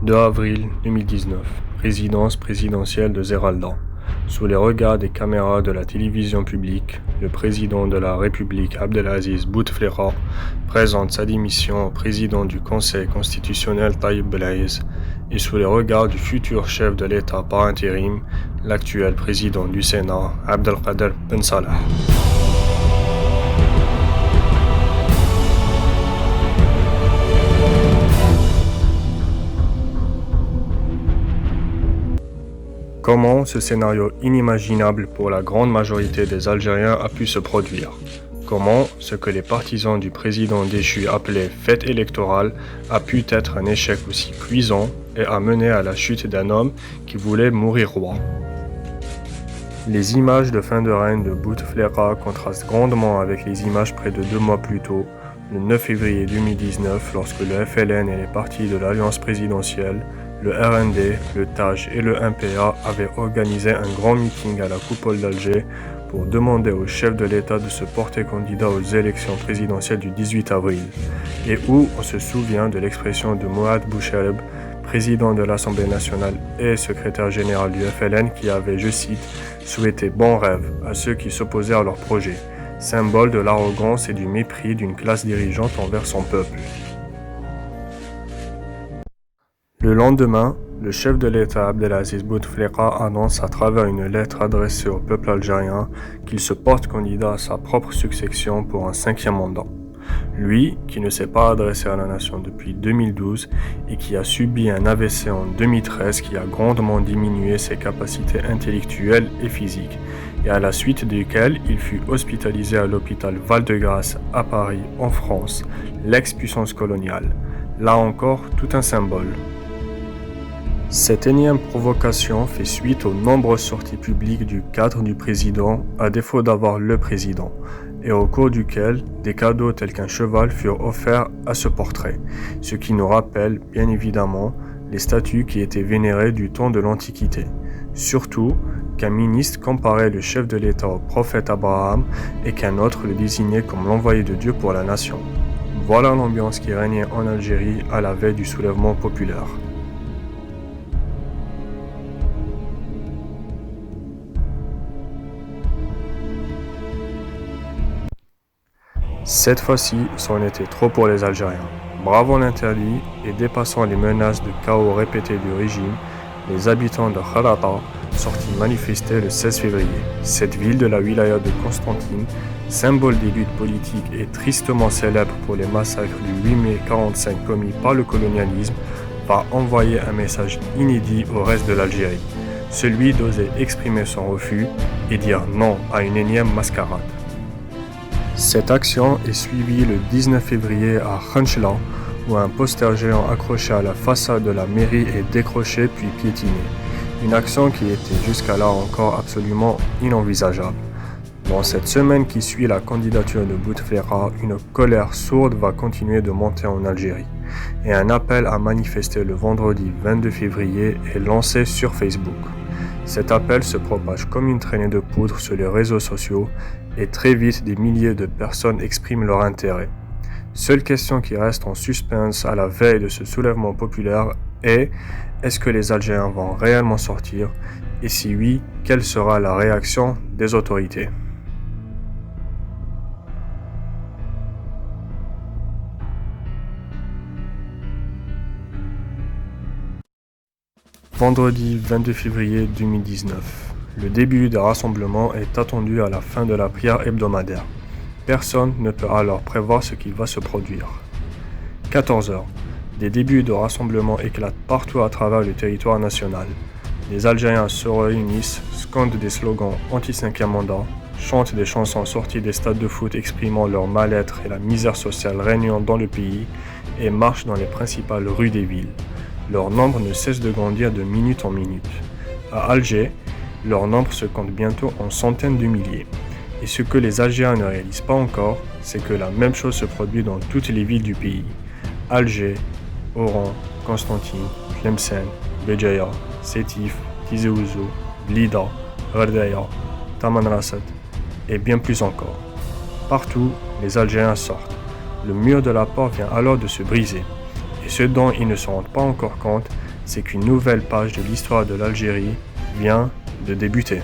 2 avril 2019, résidence présidentielle de Zeralda. Sous les regards des caméras de la télévision publique, le président de la République Abdelaziz Bouteflika présente sa démission au président du Conseil constitutionnel Taïeb Belaïz et sous les regards du futur chef de l'État par intérim, l'actuel président du Sénat Abdelkader Ben Salah. Comment ce scénario inimaginable pour la grande majorité des Algériens a pu se produire? Comment ce que les partisans du président déchu appelaient fête électorale a pu être un échec aussi cuisant et a mené à la chute d'un homme qui voulait mourir roi? Les images de fin de règne de Bouteflika contrastent grandement avec les images près de 2 mois plus tôt, le 9 février 2019, lorsque le FLN et les partis de l'Alliance présidentielle, le RND, le TAJ et le MPA avaient organisé un grand meeting à la coupole d'Alger pour demander au chef de l'État de se porter candidat aux élections présidentielles du 18 avril, et où on se souvient de l'expression de Mourad Boucheleb, président de l'Assemblée nationale et secrétaire général du FLN, qui avait, je cite, « souhaité bon rêve à ceux qui s'opposaient à leur projet, symbole de l'arrogance et du mépris d'une classe dirigeante envers son peuple ». Le lendemain, le chef de l'État Abdelaziz Bouteflika annonce à travers une lettre adressée au peuple algérien qu'il se porte candidat à sa propre succession pour un 5e mandat. Lui, qui ne s'est pas adressé à la nation depuis 2012 et qui a subi un AVC en 2013 qui a grandement diminué ses capacités intellectuelles et physiques, et à la suite duquel il fut hospitalisé à l'hôpital Val-de-Grâce à Paris, en France, l'ex-puissance coloniale. Là encore, tout un symbole. Cette énième provocation fait suite aux nombreuses sorties publiques du cadre du président, à défaut d'avoir le président, et au cours duquel des cadeaux tels qu'un cheval furent offerts à ce portrait, ce qui nous rappelle, bien évidemment, les statues qui étaient vénérées du temps de l'Antiquité. Surtout qu'un ministre comparait le chef de l'État au prophète Abraham et qu'un autre le désignait comme l'envoyé de Dieu pour la nation. Voilà l'ambiance qui régnait en Algérie à la veille du soulèvement populaire. Cette fois-ci, c'en était trop pour les Algériens. Bravant l'interdit et dépassant les menaces de chaos répétées du régime, les habitants de Kharata sortirent manifester le 16 février. Cette ville de la wilaya de Constantine, symbole des luttes politiques et tristement célèbre pour les massacres du 8 mai 1945 commis par le colonialisme, va envoyer un message inédit au reste de l'Algérie, celui d'oser exprimer son refus et dire non à une énième mascarade. Cette action est suivie le 19 février à Khanchla, où un poster géant accroché à la façade de la mairie est décroché puis piétiné. Une action qui était jusqu'à là encore absolument inenvisageable. Dans cette semaine qui suit la candidature de Bouteflika, une colère sourde va continuer de monter en Algérie. Et un appel à manifester le vendredi 22 février est lancé sur Facebook. Cet appel se propage comme une traînée de poudre sur les réseaux sociaux et très vite des milliers de personnes expriment leur intérêt. Seule question qui reste en suspense à la veille de ce soulèvement populaire est: est-ce que les Algériens vont réellement sortir? Et si oui, quelle sera la réaction des autorités? Vendredi 22 février 2019. Le début des rassemblements est attendu à la fin de la prière hebdomadaire. Personne ne peut alors prévoir ce qui va se produire. 14h. Des débuts de rassemblements éclatent partout à travers le territoire national. Les Algériens se réunissent, scandent des slogans anti-5e mandat, chantent des chansons sorties des stades de foot exprimant leur mal-être et la misère sociale régnant dans le pays et marchent dans les principales rues des villes. Leur nombre ne cesse de grandir de minute en minute. À Alger, leur nombre se compte bientôt en centaines de milliers. Et ce que les Algériens ne réalisent pas encore, c'est que la même chose se produit dans toutes les villes du pays. Alger, Oran, Constantine, Tlemcen, Béjaïa, Sétif, Tizi Ouzou, Blida, Ghardaïa, Tamanrasset et bien plus encore. Partout, les Algériens sortent. Le mur de la porte vient alors de se briser. Et ce dont ils ne se rendent pas encore compte, c'est qu'une nouvelle page de l'histoire de l'Algérie vient de débuter.